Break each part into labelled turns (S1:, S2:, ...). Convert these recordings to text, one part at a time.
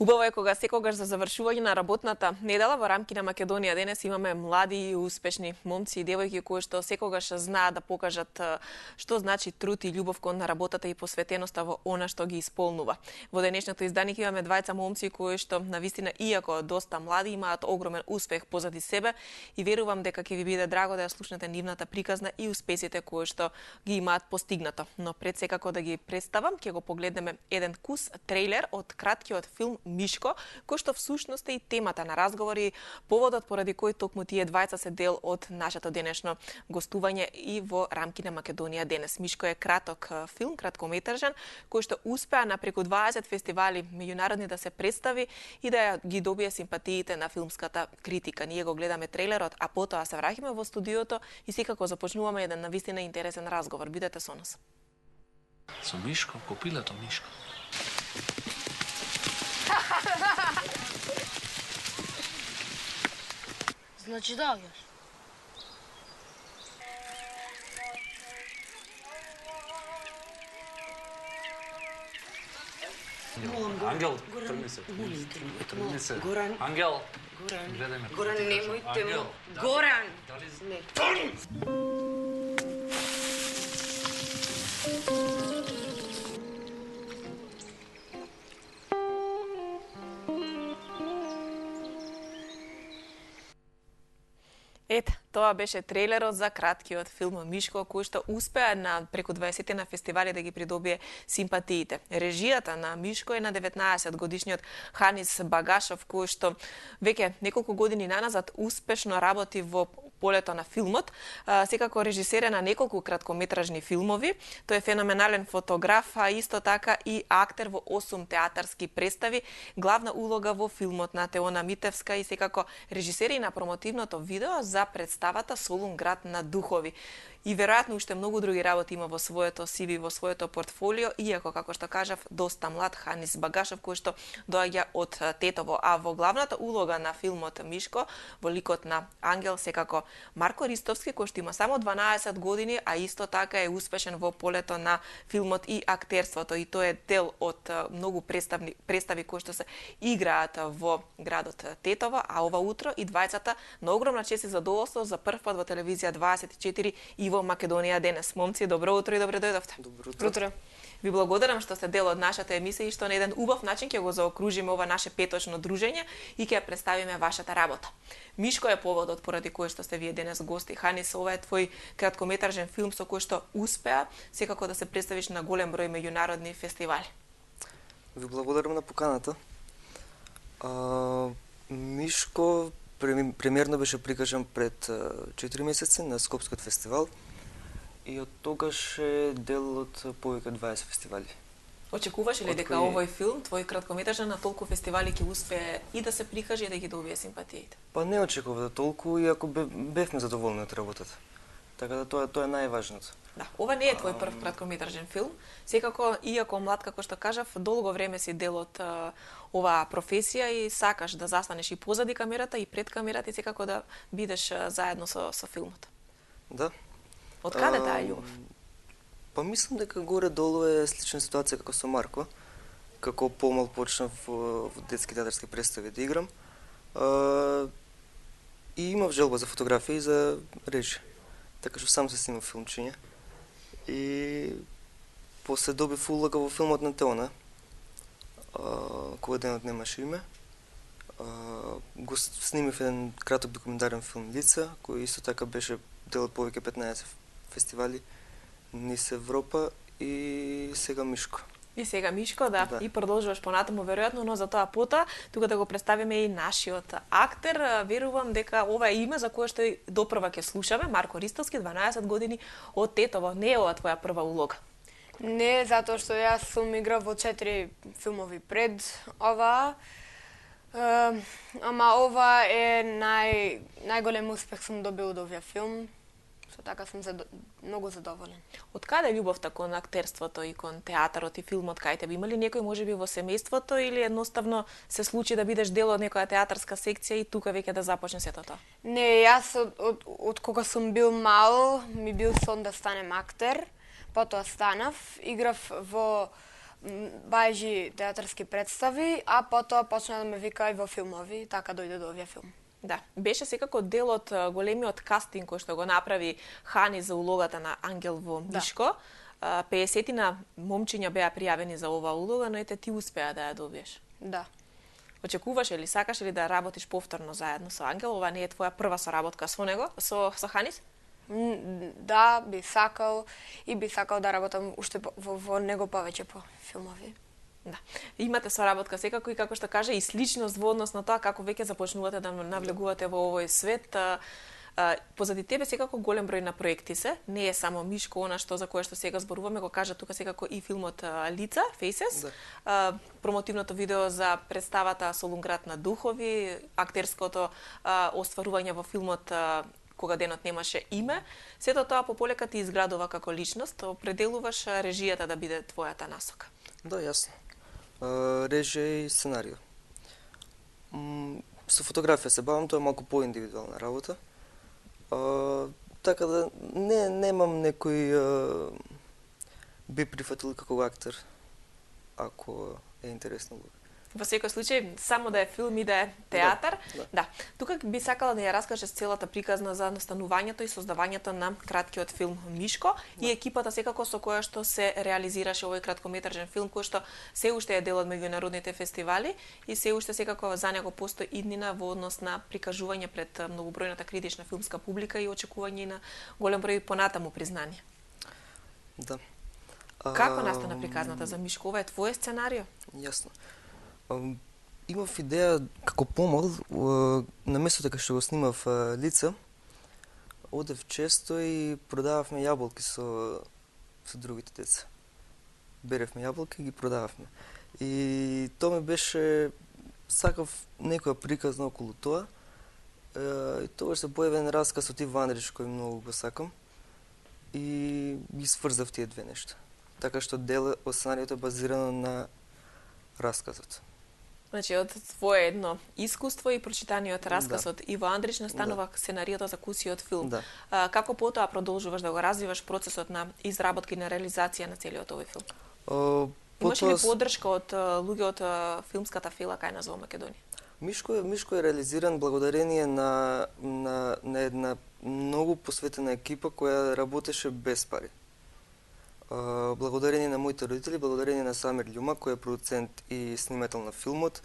S1: Убаво е кога секогаш за завршување на работната недела во рамки на Македонија денес имаме млади и успешни момци и девојки кои што секогаш знаат да покажат што значи труд и љубов кон работата и посветеноста во она што ги исполнува. Во денешното издание имаме двајца момци кои што навистина иако доста млади имаат огромен успех позади себе и верувам дека ќе ви биде драго да ја слушнете нивната приказна и успесите кои што ги имаат постигнато. Но пред секако да ги представам, ќе го погледнеме еден кус трейлер од краткиот филм Мишко, кој што всушност е и темата на разговори, поводот поради кој токму тие двајца се дел од нашето денешно гостување и во рамки на Македонија денес. Мишко е краток филм, краткометражен, кој што успеа на преку 20 фестивали меѓународни да се представи и да ги добие симпатиите на филмската критика. Ние го гледаме трейлерот, а потоа се враќаме во студиото и секако започнуваме еден навистина интересен разговор. Бидете со нас.
S2: Со Мишко, копилето Мишко.
S3: Значи доаѓаш.
S2: Ангел, тргни се. Тргни се.
S3: Горан.
S2: Ангел.
S3: Горан.
S2: Гледај ме.
S3: Горан, немојте
S2: Ангел.
S3: му. Горан. Не.
S1: Ете, тоа беше трейлерот за краткиот филм Мишко, кој што успеа на преку 20 на фестивали да ги придобие симпатиите. Режијата на Мишко е на 19 годишниот Ханис Багашов, кој што веќе неколку години наназад успешно работи во полето на филмот, секако режисер е на неколку краткометражни филмови. Тој е феноменален фотограф, а исто така и актер во 8 театарски представи, главна улога во филмот на Теона Митевска и секако режисер и на промотивното видео за представата Солун град на духови. И веројатно уште многу други работи има во своето CV, во своето портфолио, иако, како што кажав, доста млад Ханис Багашов, кој што доаѓа од Тетово. А во главната улога на филмот Мишко, во ликот на Ангел, секако Марко Ристовски, кој што има само 12 години, а исто така е успешен во полето на филмот и актерството. И тој е дел од многу представи кои што се играат во градот Тетово, а ова утро и двајцата на огромна чест и задоволство за прв пат во телевизија 24 и во Македонија денес. Момци, добро утро и добре дојдовте.
S3: Добро
S1: утро. Ви благодарам што сте дел од нашата емисија и што на еден убав начин ќе го заокружиме ова наше петочно дружење и ќе ја представиме вашата работа. Мишко е поводот поради кој што сте вие денес гости. Ханис, ова е твој краткометражен филм со кој што успеа секако да се представиш на голем број меѓународни фестивали.
S4: Ви благодарам на поканата. Мишко премиерно беше прикажан пред 4 месеци на Скопскиот фестивал и од тогаш е дел од повеќе 20 фестивали.
S1: Очекуваш ли дека овој филм, твој краткометражен, на толку фестивали ќе успее и да се прикаже и да ги добие симпатиите?
S4: Па не очекував да толку, иако бевме задоволни од работата. Така да тоа е најважното.
S1: Да, ова не е твој прв краткометражен филм. Секако, иако млад, како што кажав, долго време си дел од оваа професија и сакаш да застанеш и позади камерата и пред камерата и секако да бидеш заедно со филмот.
S4: Да.
S1: Од каде таа љубов?
S4: Па мислам дека горе-долу е слична ситуација како со Марко. Како помал почнав во детски театарски представи да играм. И имав желба за фотографија и за режија. Така што сам се снимав филмчиња. И после добив улога во филмот на Теона, кој денот немаше име. Го снимив еден краток документарен филм Лица, кој исто така беше дел од повеќе 15 фестивали низ Европа и сега Мишко.
S1: И сега Мишко, да. И продолжуваш понатаму веројатно, но за тоа потоа тука да го представиме и нашиот актер. Верувам дека ова е име за кое што допрва ќе слушаме, Марко Ристовски, 12 години од Тетово. Не е ова твоја прва улога?
S3: Не, затоа што јас сум играл во 4 филмови пред ова. Ама ова е најголем успех сум добил од овој филм. Со така сум многу задоволен.
S1: Од каде љубовта кон актерството и кон театарот и филмот кај тебе? Има ли некој можеби во семејството или едноставно се случи да бидеш дел од некоја театарска секција и тука веќе да започне сето тоа?
S3: Не, јас од кога сум бил мал, ми бил сон да станем актер. Потоа станав, играв во бајжи театарски представи, а потоа почна да ме вика и во филмови, така дојде до овие филм.
S1: Да, беше секако дел од големиот кастинг кој што го направи Хани за улогата на Ангел во Мишко. 50 момчиња беа пријавени за оваа улога, но ете ти успеа да ја добиеш.
S3: Да.
S1: Очекуваш ли, сакаш ли да работиш повторно заедно со Ангел? Ова не е твоја прва соработка со него, со Ханис?
S3: Да, би сакал и би сакал да работам уште во него повеќе по филмови.
S1: Да. Имате соработка секако и како што кажа и сличност во однос на тоа како веќе започнувате да навлегувате во овој свет. Позади тебе секако голем број на проекти се, не е само Мишко, она што за кое што сега зборуваме, го кажа тука секако и филмот Лица, Faces, промотивното видео за представата Солунград на духови, актерското остварување во филмот Кога денот немаше име. Сето тоа пополека ти изградува како личност, определуваш режијата да биде твојата насока.
S4: Да, јасно. Режија и сценарио. Со фотографија се бавам, тоа е малку поиндивидуална работа. Така да немам некој би прифатил како актер, ако е интересно.
S1: Во секој случај, само да е филм и да е театар. Да. Тука би сакала да ја раскажеш целата приказна за настанувањето и создавањето на краткиот филм Мишко и екипата секако со која што се реализираше овој краткометражен филм кој што се уште е дел од меѓународните фестивали и се уште секако за него постои иднина во однос на прикажување пред многобројната критична филмска публика и очекување на голем број понатаму признание.
S4: Да.
S1: Како настана приказната за Мишко? Ова е твој сценарио?
S4: Јасно. Имав идеја како помал, на местото кај што го снимав Лица, одев често и продававме јаболки со другите деца. Беревме јаболки и ги продававме. И тоа ми беше, сакав некоја приказна околу тоа. И тогаш се појави еден расказ од Иво Андрич кој многу го сакам. И ги сврзав тие две нешта. Така што дел од сценариото е базирано на расказот.
S1: Значи, од твое едно искуство и прочитаниот расказ од Иво Андрич настанува сценариото за кусиот филм.
S4: Да.
S1: Како потоа продолжуваш да го развиваш процесот на изработка и на реализација на целиот овој филм? Имаш ли поддршка од луѓе од филмската фила кај нас во Македонија?
S4: Мишко е реализиран благодарение на една многу посветена екипа која работеше без пари. Благодарение на моите родители, благодарение на Самир Љума, кој е продуцент и снимател на филмот,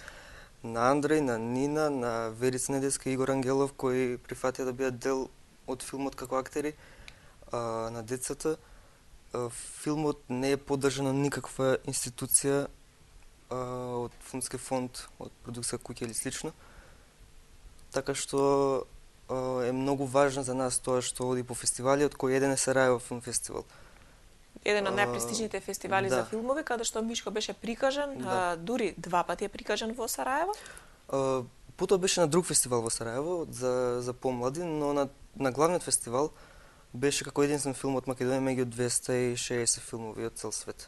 S4: на Андреј, на Нина, на Верица Недеска и Игор Ангелов, кои прифатија да бидат дел од филмот како актери, на децата. Филмот не е поддржан од никаква институција, од филмски фонд, од продукција куќа или слично. Така што е многу важно за нас тоа што оди по фестивали, од кој еден е Сараево филм фестивал.
S1: Еден од најпрестижните фестивали за филмови, каде што Мишко беше прикажан, дури 2 пати е прикажан во Сараево.
S4: Потоа беше на друг фестивал во Сараево за помлади, но на главниот фестивал беше како единствен филм од Македонија меѓу 260 филмови од цел свет.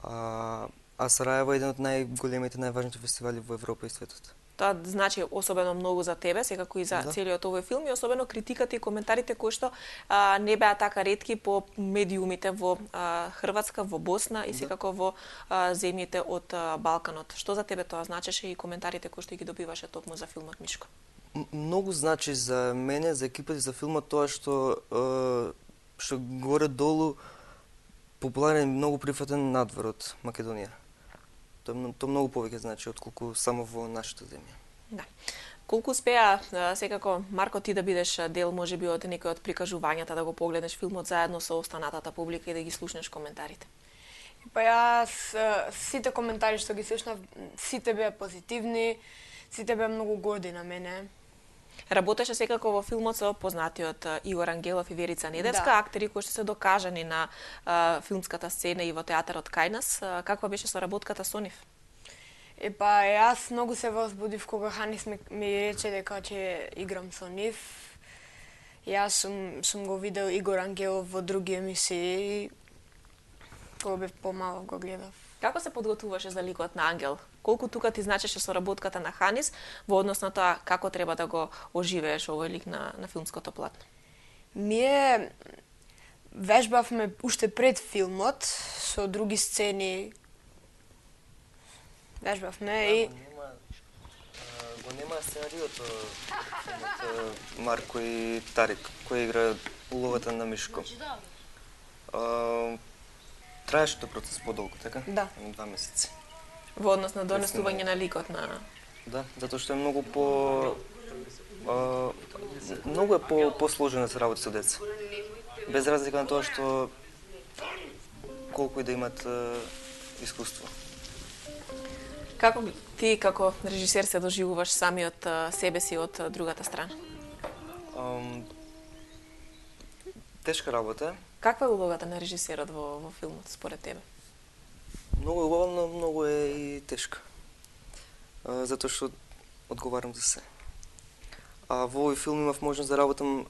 S4: А Сараево е еден од најголемите, најважните фестивали во Европа и светот.
S1: Тоа значи особено многу за тебе, секако и за целиот овој филм и особено критиката и коментарите кои што не беа така ретки по медиумите во Хрватска, во Босна и секако во земјите од Балканот. Што за тебе тоа значеше и коментарите кои што ги добиваше токму за филмот Мишко?
S4: Многу значи за мене, за екипата и за филмот тоа што горе долу популарен и многу прифатен надвор од Македонија. Тоа многу повеќе значи отколку само во нашата земја.
S1: Да. Колку успеа секако Марко ти да бидеш дел можеби од некој од прикажувањата, да го погледнеш филмот заедно со останатата публика и да ги слушнеш коментарите?
S3: Па јас сите коментари што ги слушнав, сите беа позитивни, сите беа многу горди на мене.
S1: Работеше секако во филмот со познатиот Игор Ангелов и Верица Недевска, актери кои што се докажани на филмската сцена и во театарот кај нас. Каква беше соработката со нив?
S3: Па јас многу се возбудив кога Ханис ми рече дека ќе играм со нив. Јас сум го видел Игор Ангелов во други емисии, кога бев помалов го гледав.
S1: Како се подготвуваше за ликот на Ангел? Колку тука ти значеше соработката на Ханис во однос на тоа како треба да го оживееш овој лик на филмското платно?
S3: Вежбавме уште пред филмот со други сцени Вежбавме и
S4: Го нема сценариото Марко и Тарик, кој игра улогата на Мишко. Траеше тој процес подолго, така?
S3: Да.
S4: 2 месеци.
S1: Во однос на донесување на ликот на...
S4: Да, затоа што е многу посложено да се работи со деца. Без разлика на тоа што колку и да имат искуство.
S1: Како ти како режисер се доживуваш самиот себе си од другата страна?
S4: Тешка работа.
S1: Каква е улогата на режисерот во филмот според тебе?
S4: Многу е убава, но многу е и тешка. Затоа што одговарам за се. А во овој филм имав можност да работам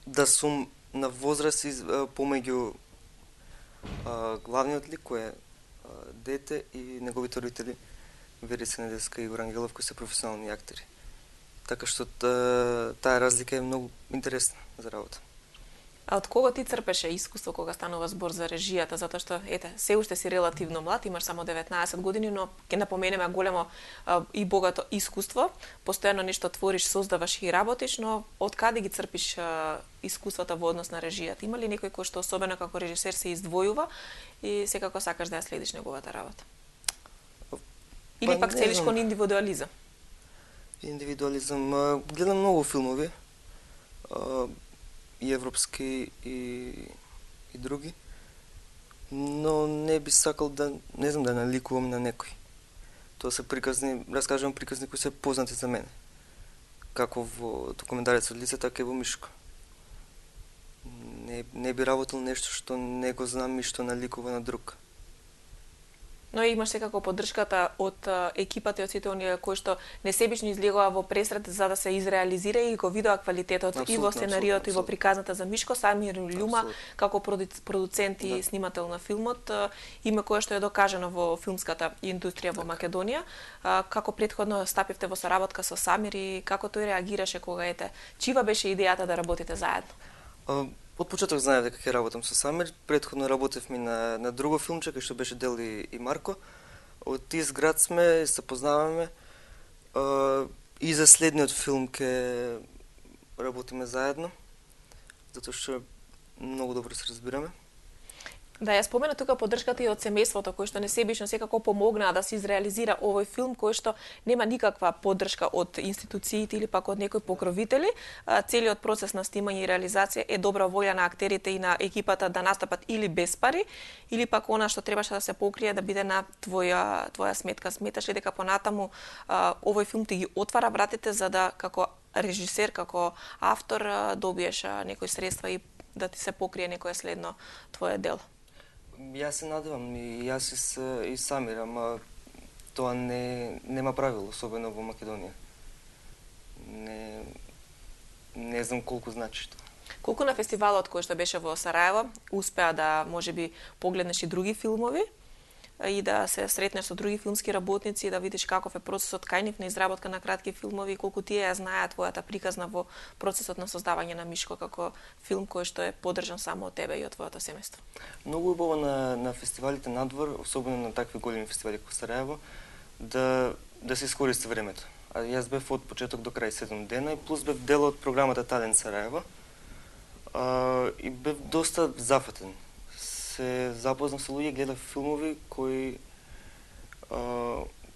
S4: да сум на возраст помеѓу главниот лик кој е дете и неговите родители Верица Недевска и Игор Ангелов кои се професионални актери. Така што таа разлика е многу интересна за работа.
S1: А од кого ти црпеше искуство кога станува збор за режијата, затоа што се уште си релативно млад, имаш само 19 години, но ќе напоменеме големо и богато искуство, постојано нешто твориш, создаваш и работиш, но од каде ги црпиш искуствата во однос на режијата? Има ли некој кој што особено како режисер се издвојува и секако сакаш да ја следиш неговата работа? Или пак целиш кон индивидуализам?
S4: Индивидуализам. Гледам многу филмови. И европски и други, но не би сакал да, не знам, да наликувам на некој. Тоа се приказни, раскажувам приказни кои се познати за мене. Како во документарец од лице, така и во Мишко. Не би работил нешто што не го знам и што наликува на друг.
S1: Но имаш секако поддршката од екипата и од сите оние кои што несебично излегува во пресред за да се изреализира и го видоа квалитетот и во сценариото и во приказната за Мишко. Самир Љума како продуцент и снимател на филмот, име кое што е докажано во филмската индустрија во Македонија. Како претходно стапивте во соработка со Самир и како тој реагираше кога чива беше идејата да работите заедно?
S4: Од почеток знаев дека ќе работам со Самир. Претходно работевме на друго филмче кај што беше дел и Марко. Од тиз град сме, се познаваме. И за следниот филм ќе работиме заедно, затоа што многу добро се разбираме.
S1: Да ја спомена тука поддршката и од семејството кој што несебично секако помогнаа да се изреализира овој филм кој што нема никаква поддршка од институциите или пак од некои покровители. Целиот процес на снимање и реализација е добра волја на актерите и на екипата да настапат или без пари, или пак она што требаше да се покрие да биде на твоја сметка. Сметаш ли дека понатаму овој филм ти ги отвара вратите за да како режисер, како автор добиеш некои средства и да ти се покрие некое следно твое дело?
S4: Јас се надевам и јас и Самир, ама тоа нема правило, особено во Македонија. Не знам колку значи тоа.
S1: Колку на фестивалот кој што беше во Сараево успеа да можеби погледнеш и други филмови и да се сретнеш со други филмски работници и да видиш каков е процесот кај нив на изработка на кратки филмови и колку тие ја знаеа твојата приказна во процесот на создавање на Мишко како филм кој што е поддржан само од тебе и од твоето семејство?
S4: Многу убаво на фестивалите надвор, особено на такви големи фестивали како Сараево, да се искористи времето. А јас бев од почеток до крај 7 дена и плюс бев дел од програмата Талент Сараево и бев доста зафатен. Се запознав со луѓе, гледав филмови кои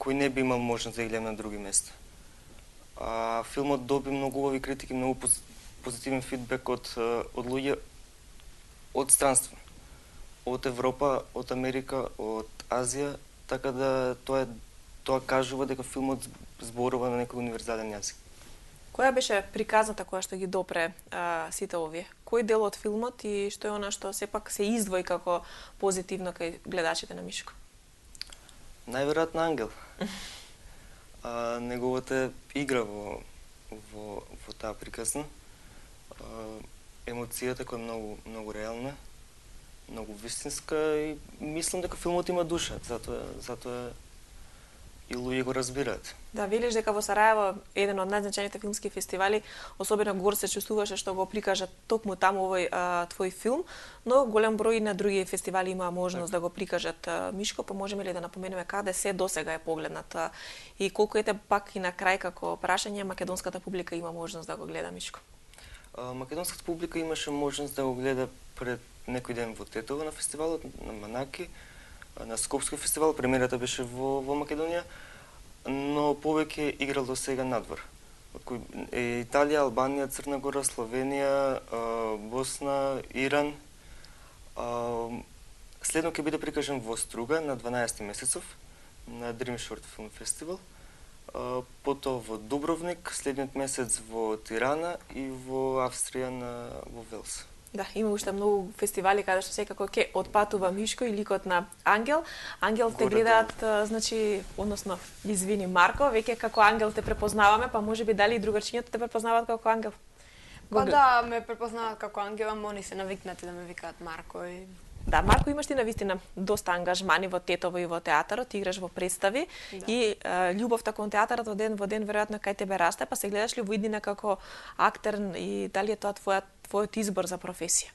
S4: не би имал можност да ги гледам на други места. Филмот доби многу убави критики, многу позитивен фидбек од луѓе од странство. Од Европа, од Америка, од Азија, така да тоа кажува дека филмот зборува на некој универзален јазик.
S1: Која беше приказната која што ги допре сите овие? Кој дел од филмот и што е она што сепак се издвои како позитивно кај гледачите на Мишко?
S4: Најверојатно Ангел. Неговата игра во таа приказна, емоцијата која е многу реална, многу вистинска и мислам дека филмот има душа, затоа и луѓе го разбираат.
S1: Да, велиш дека во Сараево еден од најзначајните филмски фестивали, особено гор се чувствуваше што го прикажат токму таму овој твој филм, но голем број на други фестивали има можност да го прикажат Мишко, па можеме ли да напоменеме каде се досега е погледнат и колку ете пак и на крај како прашање македонската публика има можност да го гледа Мишко?
S4: Македонската публика имаше можност да го гледа пред некој ден во Тетово на фестивалот, на Манаки, на Скопски фестивал, премиерата беше во Македонија, но повеќе играл до сега надвор. Од кои е Италија, Албанија, Црна Гора, Словенија, Босна, Иран. Следно ќе биде прикажан во Струга на 12 месецов на Dream Short Film Festival. Потоа во Дубровник, следниот месец во Тирана и во Австрија во Велс.
S1: Да, има уште многу фестивали каде што секако ќе отпатува Мишко и ликот на Ангел. Ангел те гледаат, значи, односно, извини Марко, веќе како Ангел те препознаваме, па можеби дали и другарчињата те препознаваат како Ангел?
S3: Па да, ме препознаваат како Ангел, ама они се навикнати да ме викаат Марко и...
S1: Да, Марко, имаш ти навистина доста ангажмани во Тетово и во театарот, ти играш во представи и љубовта кон театарот од ден во ден веројатно кај тебе расте, па се гледаш ли во иднина како актер и дали е тоа твојот избор за професија?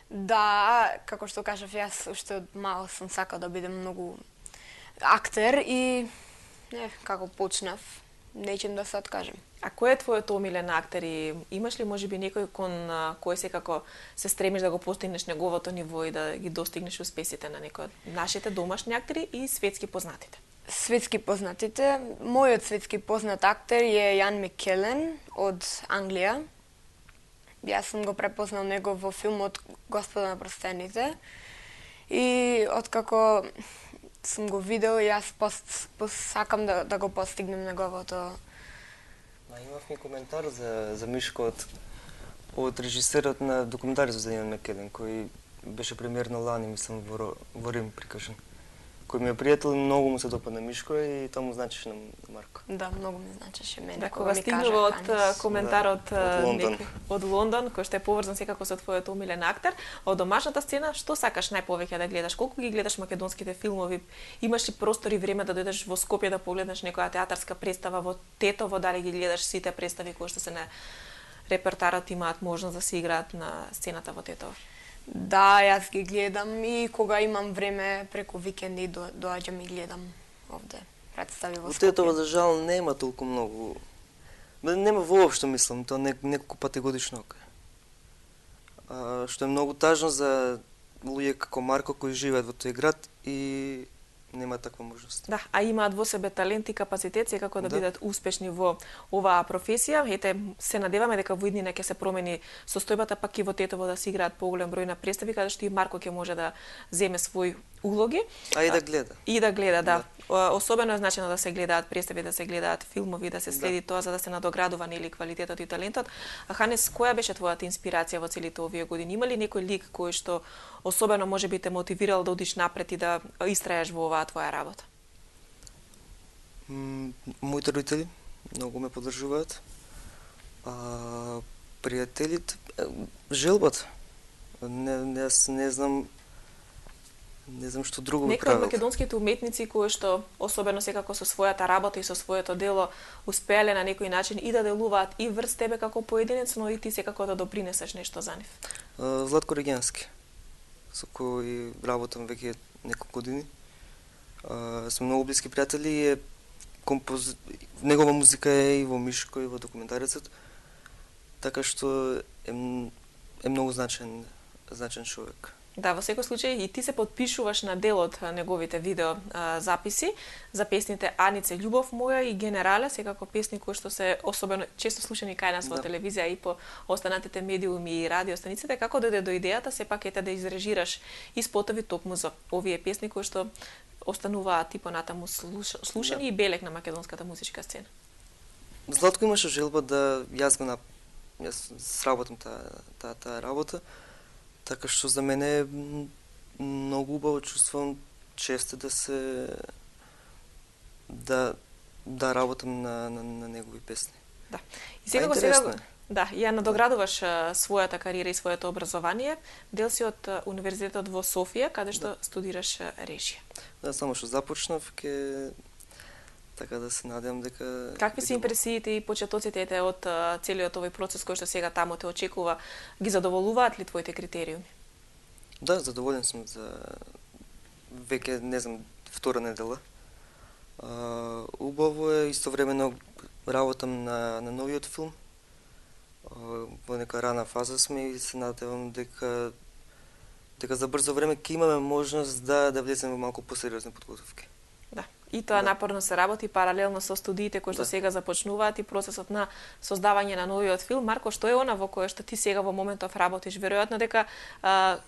S3: Да, како што кажав, јас уште од мал сум сакал да бидам многу актер и како почнав, нечем да се откажем.
S1: А кој е твојот омилен актер и имаш ли можеби некој кон кој секако се стремиш да го постигнеш неговото ниво и да ги достигнеш успесите на некој од нашите домашни актери и светски познатите?
S3: Светски познатите, мојот светски познат актер е Јан Маккелен од Англија. Јас сум го препознал него во филмот Господа на прстените и откако сум го видел, јас сакам да го постигнем неговото.
S4: Имав ми коментар за Мишко од режисерот на документаризот за Јан Маккелен, кој беше премиерно лани, мислам, во Рим прикажан. Кој ми е пријател, многу му се допадна Мишко и тоа му значеше на Марко.
S3: Да, многу ми значеше мене.
S1: Да, кога стигнува од коментарот
S4: од
S1: Лондон, кој што е поврзан секако со твојот омилен актер, од домашната сцена, што сакаш најповеќе да гледаш? Колку ги гледаш македонските филмови? Имаш ли простор и време да дојдеш во Скопје да погледнеш некоја театарска представа во Тетово, дали ги гледаш сите представи кои што се на репертарот имаат можност да се играат на сцената во Тетово?
S3: Да, јас ги гледам и кога имам време преку викенди доаѓам и гледам овде представи во Скопје.
S4: Во Тетово за жал нема толку многу. Нема воопшто, мислам, тоа неколку пати годишно. Што е многу тажно за луѓе како Марко кои живеат во тој град и нема таква можност.
S1: Да, а имаат во себе талент и капацитет секако да бидат успешни во оваа професија. Ете, се надеваме дека во иднина ќе се промени состојбата, пак и во Тетово да се играат поголем број на представи, каде што и Марко ќе може да земе свој улоги.
S4: А и да гледа.
S1: И да гледа, да. Особено е значено да се гледаат представи, да се гледаат филмови, да се следи тоа за да се надоградува нели квалитетот и талентот. А Ханес, која беше твојата инспирација во целите овие години? Има ли некој лик кој што особено можеби те мотивирал да одиш напред и да истраеш во оваа твоја работа?
S4: Моите родители многу ме поддржуваат. Пријателите, желбата. Не знам што друго би правил.
S1: Некои од македонските уметници кои што особено секако со својата работа и со своето дело успеале на некој начин и да делуваат и врз тебе како поединец, но и ти секако да допринесеш нешто за нив.
S4: Златко Регенски, со кој работам веќе неколку години. Сме многу блиски пријатели и негова музика е и во Мишко и во документарецот, така што е многу значен човек.
S1: Да, во секој случај и ти се подпишуваш на дел од неговите видео записи за песните Анице, Љубов моја и Генерале, секако песни кои што се особено често слушани кај нас во телевизија и по останатите медиуми и радио станиците. Како дојде до идејата сепак ете да изрежираш и спотови токму за овие песни кои што остануваат и понатаму слушани и белег на македонската музичка сцена?
S4: Златко имаше желба да јас сработам таа работа. Така што за мене е многу убаво, чувствувам често да работам на негови песни.
S1: Да. И сега ја надоградуваш својата кариера и своето образование. Дел си од Универзитетот во Софија, каде што студираш режија.
S4: Да, само што започнав, Така да се надевам дека...
S1: Какви се импресиите и почетоците од целиот овој процес кој што сега таму те очекува? Ги задоволуваат ли твоите критериуми?
S4: Да, задоволен сум за веќе, не знам, втора недела. Убаво е, истовремено работам на новиот филм. Во нека рана фаза сме и се надевам дека за брзо време ќе имаме можност да влеземе во малку посериозни подготовки.
S1: Да. И тоа напорно се работи паралелно со студиите кои што сега започнуваат и процесот на создавање на новиот филм. Марко, што е она во кое што ти сега во моментов работиш? Веројатно дека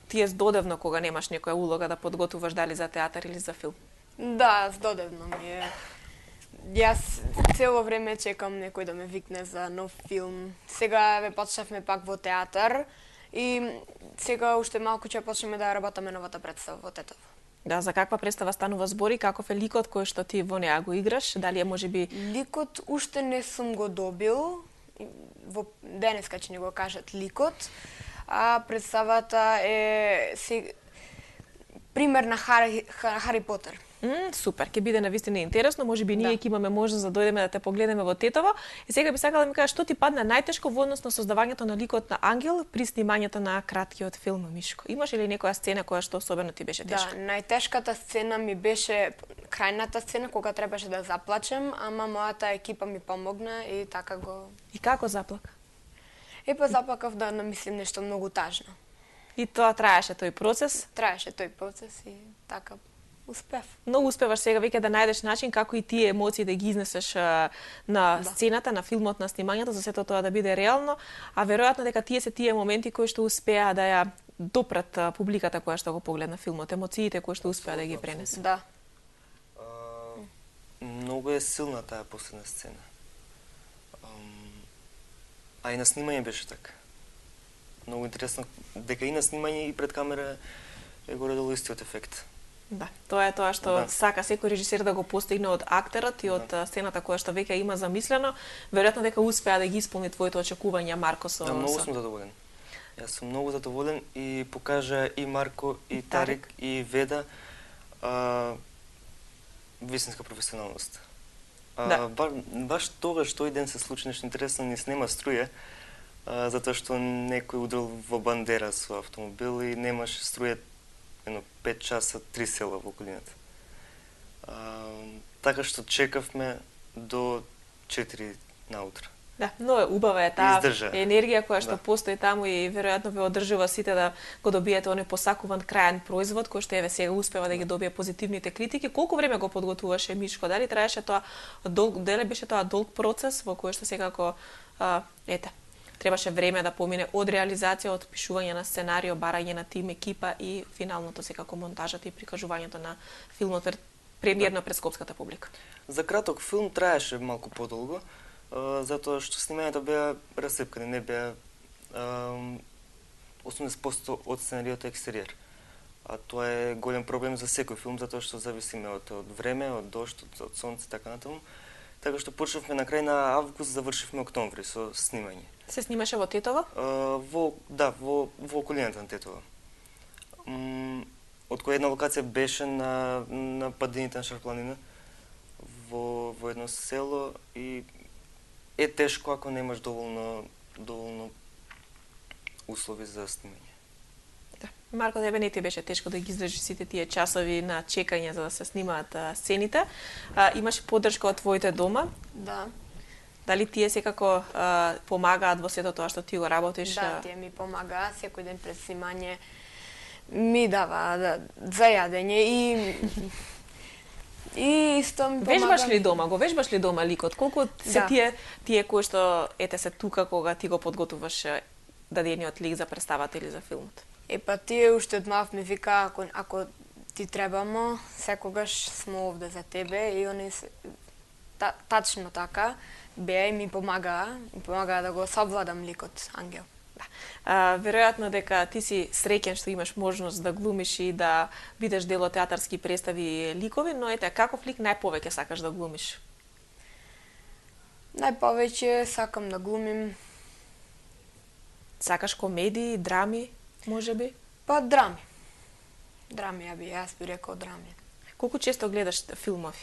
S1: ти е здодевно кога немаш некоја улога да подготуваш дали за театар или за филм.
S3: Да, здодевно ми е. Јас цело време чекам некој да ме викне за нов филм. Сега ве почнавме пак во театар и сега уште малку ќе почнеме да работиме новата представа во Тетово.
S1: Да, за каква представа станува збори, каков е ликот кој што ти во неа го играш? Дали е можеби...
S3: Ликот уште не сум го добил. Во денеска ќе ни го кажат ликот. А представата е пример на Хари Потер.
S1: Супер, ќе биде навистина интересно, можеби ние ќе имаме можност да дојдеме да те погледнеме во Тетово. И сега би сакала да ми кажеш што ти падна најтешко во однос на создавањето на ликот на Ангел при снимањето на краткиот филм Мишко. Имаш ли некоја сцена која што особено ти беше тешка?
S3: Да, најтешката сцена ми беше крајната сцена кога требаше да заплачем, ама мојата екипа ми помогна и така го...
S1: И како заплака?
S3: Заплакав да намислим нешто многу тажно.
S1: И тоа траеше тој процес?
S3: Траеше тој процес и така успев.
S1: Но успеваш сега веќе да најдеш начин како и тие емоции да ги изнесеш на сцената, на филмот, на снимањето, за сето тоа да биде реално, а веројатно дека тие се тие моменти кои што успеа да ја допрат публиката која што го погледна филмот, емоциите кои што успеа да ги пренесе.
S3: Да.
S4: Многу е силна таа последна сцена. А и на снимање беше така. Многу интересно дека и на снимање и пред камера е горе-долу истиот ефект.
S1: Да, тоа е тоа што сака секој режисер да го постигне од актерот и од сцената која што веќе има замислено. Веројатно дека успеа да ги исполни твоите очекувања, Марко, со...
S4: Да, многу сум задоволен. Јас сум многу задоволен и покажа и Марко, и Тарик, и Веда вистинска професионалност. Баш тогаш тој ден се случи нешто интересно, не снема струја, затоа што некој удрил во бандера со автомобил и немаше струја 5 часа, 3 села во околината. Така што чекавме до 4 наутро.
S1: Да, но убава е таа енергија која што постои таму и веројатно ве одржува сите да го добиете оној посакуван крајен производ кој што еве сега успева да ги добие позитивните критики. Колку време го подготуваше Мишко? Дали траеше тоа дали беше тоа долг процес во кој што секако требаше време да помине од реализација, од пишување на сценарио, барање на тим, екипа и финалното секако монтажата и прикажувањето на филмот премиерно пред скопската публика.
S4: За краток филм траеше малку подолго, затоа што снимањето беа расцепкани, не беа 80% од сценариото екстериер. А тоа е голем проблем за секој филм, затоа што зависиме од време, од дожд, од сонце, така натаму. Така што почнавме на крај на август, завршивме октомври со снимање.
S1: Се снимаше во Тетово?
S4: Во околината на Тетово. Од која една локација беше на падините на Шарпланина, во едно село и е тешко ако немаш доволно услови за снимање.
S1: Марко, тебе не ти беше тешко да ги издржиш сите тие часови на чекање за да се снимаат сцените. Имаш поддршка од твоите дома?
S3: Да.
S1: Дали тие секако помагаат во сето тоа што ти го работиш?
S3: Да, тие ми помагаат секој ден пред снимање. Ми дава за јадење и исто ми помага.
S1: Вежбаш ли дома? Го вежбаш ли дома ликот? Колку се тие кои што се тука кога ти го подготуваш дадениот лик за представата или за филмот?
S3: Тие уште од мав ми вика, ако ти требамо, секогаш сме овде за тебе и они тачно така беа и ми помагаа да го совладам ликот Ангел.
S1: Веројатно дека ти си среќен што имаш можност да глумиш и да бидеш дел од театарски представи и ликови, но каков лик најповеќе сакаш да глумиш?
S3: Најповеќе сакам да глумим.
S1: Сакаш комедии, драми, можеби?
S3: Драми. Драми, јас би рекол драми.
S1: Колку често гледаш филмови?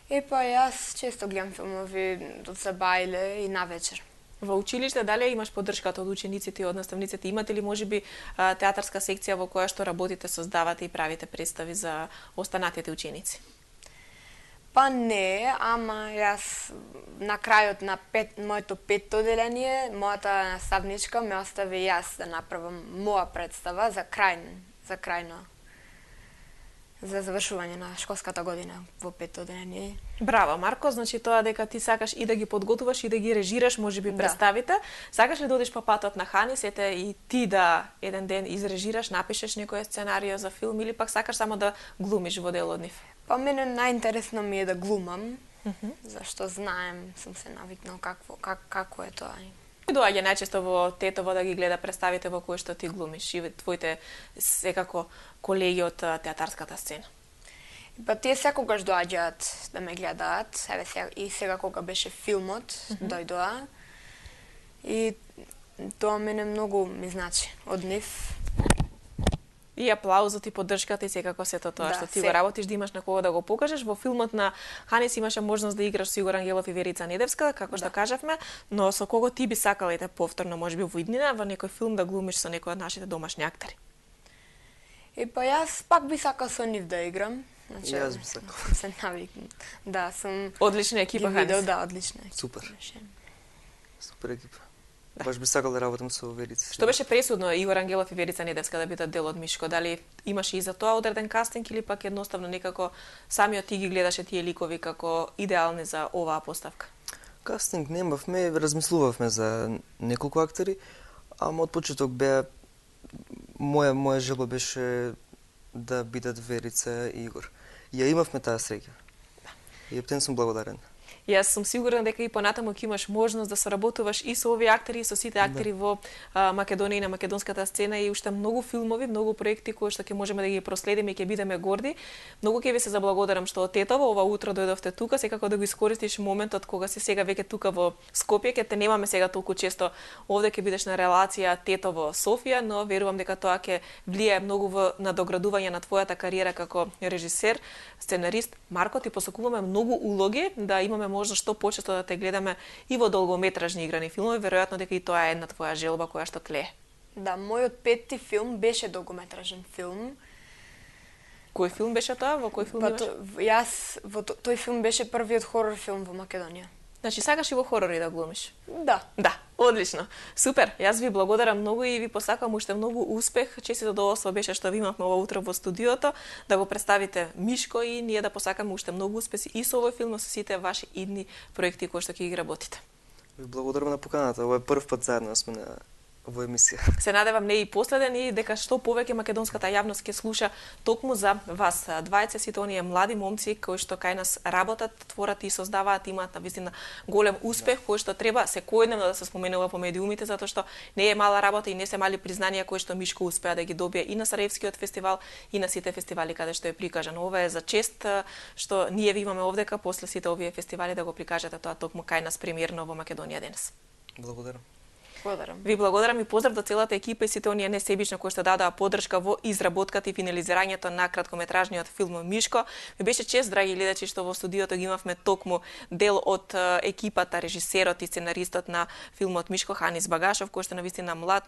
S3: Епа, јас често гледам филмови од забајле и навечер.
S1: Во училиште дали имаш поддршката од учениците и од наставниците? Имате ли можеби театарска секција во која што работите, создавате и правите представи за останатите ученици?
S3: Па не, ама јас на крајот на моето петто одделение, мојата наставничка ме остави јас да направам моја представа за за завршување на школската година во петто одделение.
S1: Браво, Марко, значи тоа дека ти сакаш и да ги подготуваш и да ги режираш, можеби представите. Сакаш ли да одиш по патот на Ханис, ете и ти да еден ден изрежираш, напишеш некој сценарио за филм или пак сакаш само да глумиш во дел од нив?
S3: Па мене најинтересно ми е да глумам, зашто знаем, сум се навикнал како е тоа.
S1: Кој доаѓа најчесто во Тетово да ги гледа представите во кои што ти глумиш и твоите секако колеги од театарската сцена?
S3: Па тие секогаш доаѓаат да ме гледаат, и сега кога беше филмот, дојдоа. И тоа мене многу ми значи од нив.
S1: И аплаузот и поддршката и секако сето тоа што ти го работиш, да имаш на кого да го покажеш. Во филмот на Ханис имаше можност да играш со Игор Ангелов и Верица Недевска, како што кажавме, но со кого ти би сакала ете повторно, можеби во иднина, во некој филм да глумиш со некој од нашите домашни актери?
S3: Па јас пак би сакал со нив да играм.
S4: Значи, јас би сакал.
S3: Се навикнал. Да, сум...
S1: Одлична екипа, Ханис.
S3: Да, одлична екипа.
S4: Супер. Супер екипа. Баш би сакал да работам со Верица.
S1: Што беше пресудно Игор Ангелов и Верица Недевска да бидат дел од Мишко? Дали имаше и за тоа одреден кастинг или пак едноставно некако самиот ти ги гледаше тие ликови како идеални за оваа поставка?
S4: Кастинг немавме, размислувавме за неколку актери, ама од почеток беа моја желба беше да бидат Верица и Игор. Ја имавме таа среќа. И ептен сум благодарен.
S1: Јас сум сигурна дека и понатаму ќе имаш можност да соработуваш и со овие актери и со сите актери во Македонија и на македонската сцена и уште многу филмови, многу проекти кои што ќе можеме да ги проследиме и ќе бидеме горди. Многу ќе ви се заблагодарам што од Тетово ова утро дојдовте тука, секако да го искористиш моментот кога си сега веќе тука во Скопје, ќе те немаме сега толку често овде, ќе бидеш на релација Тетово Софија, но верувам дека тоа ќе влијае многу во надоградување на твојата кариера како режисер, сценарист. Марко, ти посакуваме многу улоги, да имаме можност што почесто да те гледаме и во долгометражни играни филмови, веројатно дека и тоа е една твоја желба која што тлее.
S3: Да, мојот петти филм беше долгометражен филм.
S1: Кој филм беше тоа? Во кој филм имаш?
S3: Јас во тој филм беше првиот хорор филм во Македонија.
S1: Значи сакаш и во хорори да глумиш?
S3: Да.
S1: Да, одлично. Супер. Јас ви благодарам многу и ви посакам уште многу успех. Честито задоволство беше што ви имавме ова утро во студиото да го представите Мишко и ние да посакаме уште многу успеси и со овој филм, со сите ваши идни проекти кои што ќе ги работите.
S4: Ви благодарам на поканата. Ова е прв пат заедно сме на во емисија.
S1: Се надевам не и последен и дека што повеќе македонската јавност ќе слуша токму за вас. Двајца сите оние млади момци кои што кај нас работат, творат и создаваат, имаат навистина голем успех кој што треба секојдневно да се споменува по медиумите, затоа што не е мала работа и не се мали признанија кои што Мишко успеа да ги добие и на Сараевскиот фестивал и на сите фестивали каде што е прикажан. Ова е за чест што ние ви имаме овдека после сите овие фестивали да го прикажете тоа токму кај нас премиерно во Македонија денес.
S4: Благодарам.
S1: Ви благодарам и поздрав до целата екипа и сите оние несебично кои што дадоа поддршка во изработката и финализирањето на краткометражниот филм Мишко. Ми беше чест, драги гледачи, што во студиото ги имавме токму дел од екипата, режисерот и сценаристот на филмот Мишко, Ханис Багашов, кој што навистина млад, но